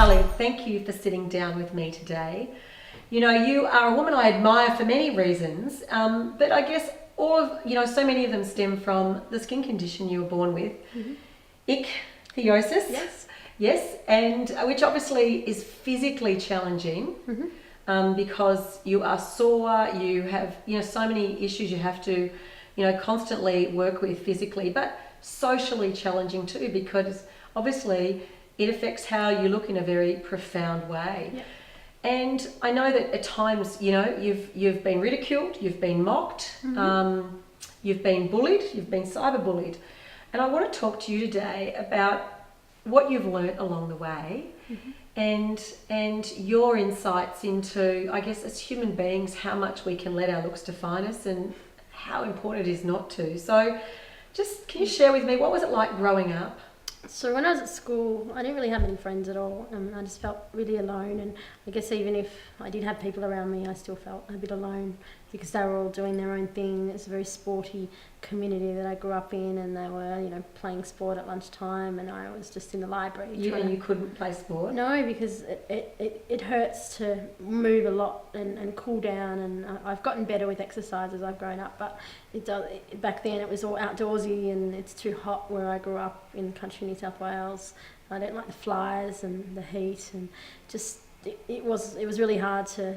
Carly, thank you for sitting down with me today. You know, you are a woman I admire for many reasons, but I guess so many of them stem from the skin condition you were born with, ichthyosis. Yes. Yes, and which obviously is physically challenging because you are sore, you have, so many issues you have to, constantly work with physically, but socially challenging too, because obviously it affects how you look in a very profound way. Yeah. And I know that at times, you've been ridiculed, you've been mocked, you've been bullied, you've been cyberbullied. And I want to talk to you today about what you've learnt along the way and your insights into, I guess, as human beings, how much we can let our looks define us and how important it is not to. So just, can you share with me, what was it like growing up? So when I was at school, I didn't really have many friends at all. I just felt really alone, and I guess even if I did have people around me, I still felt a bit alone because they were all doing their own thing. It's a very sporty community that I grew up in, and they were, playing sport at lunchtime, and I was just in the library. You couldn't play sport? No, because it hurts to move a lot and cool down, and I've gotten better with exercise as I've grown up, but back then it was all outdoorsy, and it's too hot where I grew up in country New South Wales. I don't like the flies and the heat, and just it was really hard to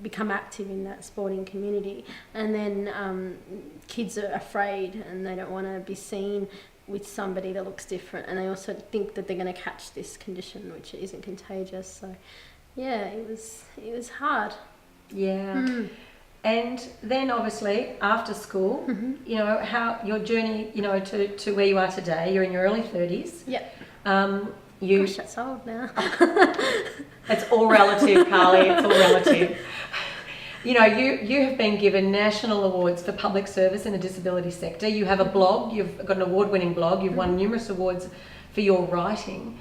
become active in that sporting community. And then kids are afraid and they don't want to be seen with somebody that looks different, and they also think that they're going to catch this condition, which isn't contagious. So yeah, it was hard. Yeah. And then obviously after school, how your journey, to where you are today, you're in your early 30s. Yep. Gosh, that's old now. It's all relative, Carly, it's all relative. You have been given national awards for public service in the disability sector. You have a blog, you've got an award-winning blog, you've won numerous awards for your writing.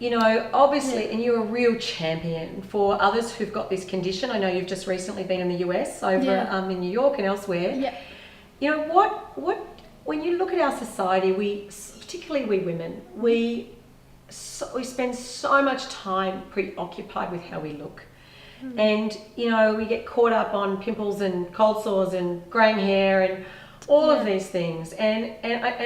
Obviously, and you're a real champion for others who've got this condition. I know you've just recently been in the US, over in New York and elsewhere. Yeah. When you look at our society, particularly we women, we spend so much time preoccupied with how we look. And, we get caught up on pimples and cold sores and greying hair and all of these things. And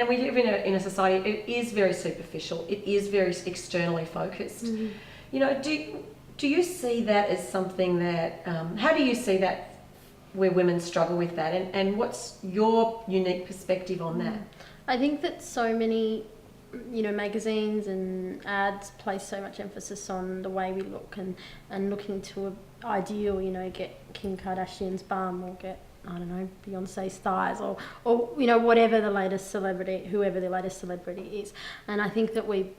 we live in a society, it is very superficial. It is very externally focused. Do you see that as something that, how do you see that where women struggle with that? And what's your unique perspective on that? I think that so many magazines and ads place so much emphasis on the way we look and looking to an ideal, get Kim Kardashian's bum or get, I don't know, Beyonce's thighs or whatever the latest celebrity, whoever the latest celebrity is. And I think that we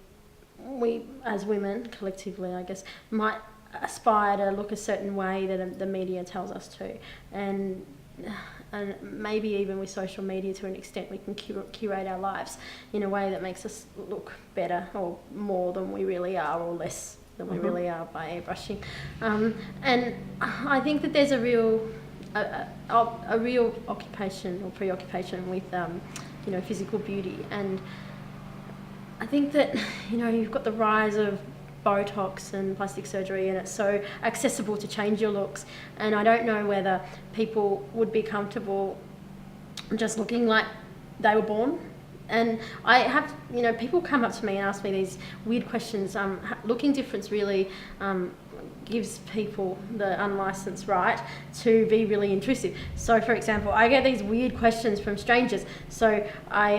as women collectively, I guess, might aspire to look a certain way that the media tells us to. And maybe even with social media, to an extent, we can curate our lives in a way that makes us look better or more than we really are, or less than we really are by airbrushing. And I think that there's a real occupation or preoccupation with physical beauty. And I think that you've got the rise of Botox and plastic surgery, and it's so accessible to change your looks, and I don't know whether people would be comfortable just looking like they were born. And I have, people come up to me and ask me these weird questions. Looking different's really gives people the unlicensed right to be really intrusive. So, for example, I get these weird questions from strangers. So I,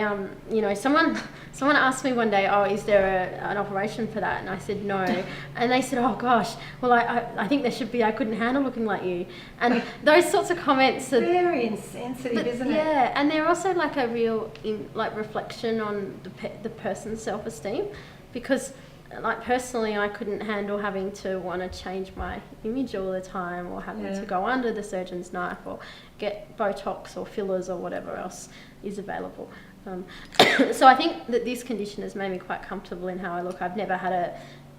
someone asked me one day, "Oh, is there an operation for that?" And I said no. And they said, "Oh gosh, well I think there should be. I couldn't handle looking like you." And those sorts of comments are very insensitive, isn't it? Yeah, and they're also like a real reflection on the person's self-esteem, because like personally, I couldn't handle having to want to change my image all the time, or having to go under the surgeon's knife or get Botox or fillers or whatever else is available. So I think that this condition has made me quite comfortable in how I look. I've never had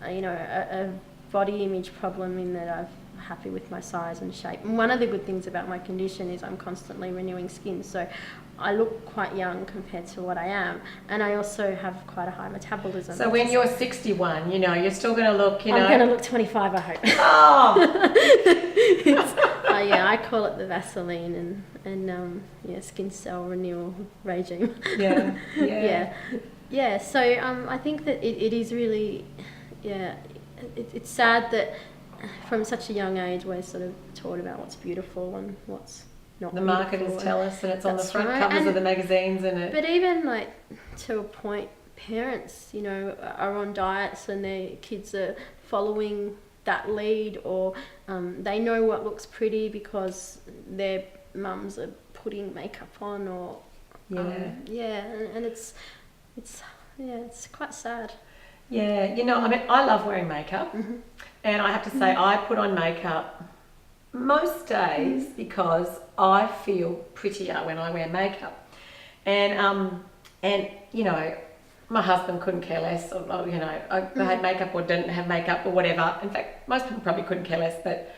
a body image problem in that I've happy with my size and shape. And one of the good things about my condition is I'm constantly renewing skin, so I look quite young compared to what I am, and I also have quite a high metabolism. So when you're 61, you know, you're still going to look, you know... I'm going to look 25, I hope. Oh! Yeah, I call it the Vaseline and skin cell renewal regime. Yeah, yeah. Yeah, so I think that it is really, it's sad that from such a young age we're sort of taught about what's beautiful and what's not the beautiful. marketers tell us, and it's on the That's front right. covers And of the magazines, and it... But even like to a point, parents, you know, are on diets and their kids are following that lead, or they know what looks pretty because their mums are putting makeup on, or and it's quite sad. Yeah, you know, I mean, I love wearing makeup, and I have to say, I put on makeup most days because I feel prettier when I wear makeup, and you know, my husband couldn't care less, or you know, I had makeup or didn't have makeup or whatever. In fact, most people probably couldn't care less, but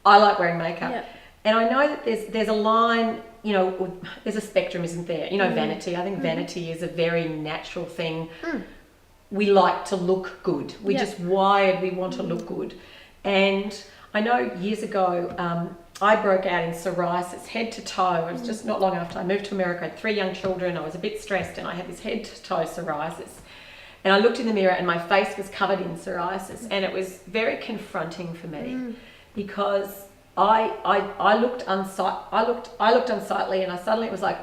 I like wearing makeup. Yeah. And I know that there's a line, you know, there's a spectrum, isn't there? You know, vanity. I think vanity is a very natural thing. We like to look good. We're just wired, we want to look good. And I know years ago, I broke out in psoriasis, head to toe. It was just not long after I moved to America. I had 3 young children. I was a bit stressed, and I had this head to toe psoriasis. And I looked in the mirror, and my face was covered in psoriasis, and it was very confronting for me because I looked unsightly, and I suddenly, it was like,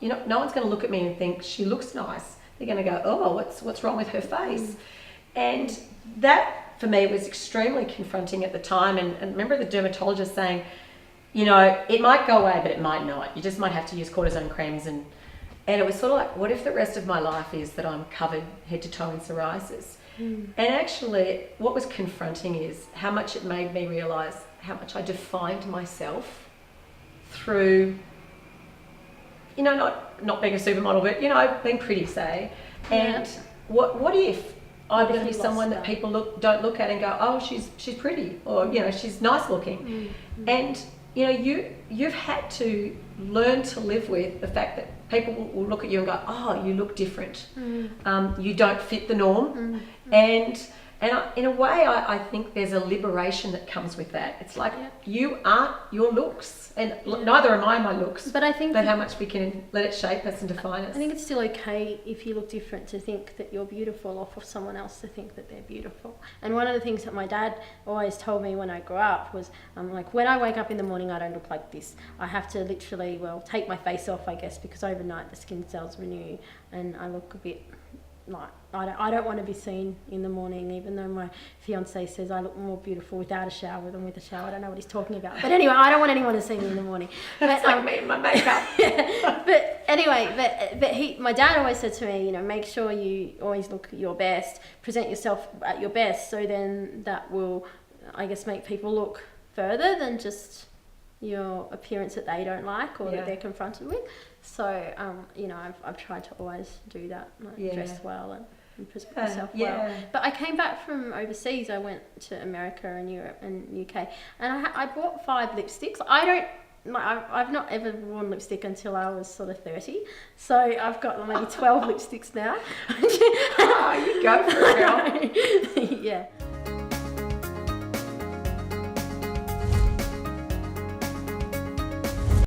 you know, no one's going to look at me and think she looks nice. They're going to go, oh, what's wrong with her face? And that, for me, was extremely confronting at the time. And remember the dermatologist saying, you know, it might go away, but it might not. You just might have to use cortisone creams. And it was sort of like, what if the rest of my life is that I'm covered head to toe in psoriasis? And actually, what was confronting is how much it made me realise how much I defined myself through, you know, not being a supermodel, but, you know, being pretty, say. And what if I'm going to be someone that people don't look at and go, oh, she's pretty, or, you know, she's nice looking. And, you know, you've had to learn to live with the fact that people will look at you and go, oh, you look different. You don't fit the norm. And in a way, I think there's a liberation that comes with that. It's like you aren't your looks, and neither am I my looks. But I think that how much we can let it shape us and define us. I think it's still okay if you look different to think that you're beautiful, or for someone else to think that they're beautiful. And one of the things that my dad always told me when I grew up was, like, when I wake up in the morning, I don't look like this. I have to literally, take my face off, I guess, because overnight the skin cells renew, and I look a bit like, I don't want to be seen in the morning, even though my fiance says I look more beautiful without a shower than with a shower. I don't know what he's talking about. But anyway, I don't want anyone to see me in the morning. That's like me and my makeup. But anyway, my dad always said to me, you know, make sure you always look your best, present yourself at your best, so then that will, I guess, make people look further than just your appearance that they don't like or that they're confronted with. So, you know, I've tried to always do that, like dress well and present myself well. But I came back from overseas. I went to America and Europe and UK, and I bought 5 lipsticks. I've not ever worn lipstick until I was sort of 30, so I've got maybe 12 lipsticks now. Oh, you go for it, girl. Yeah.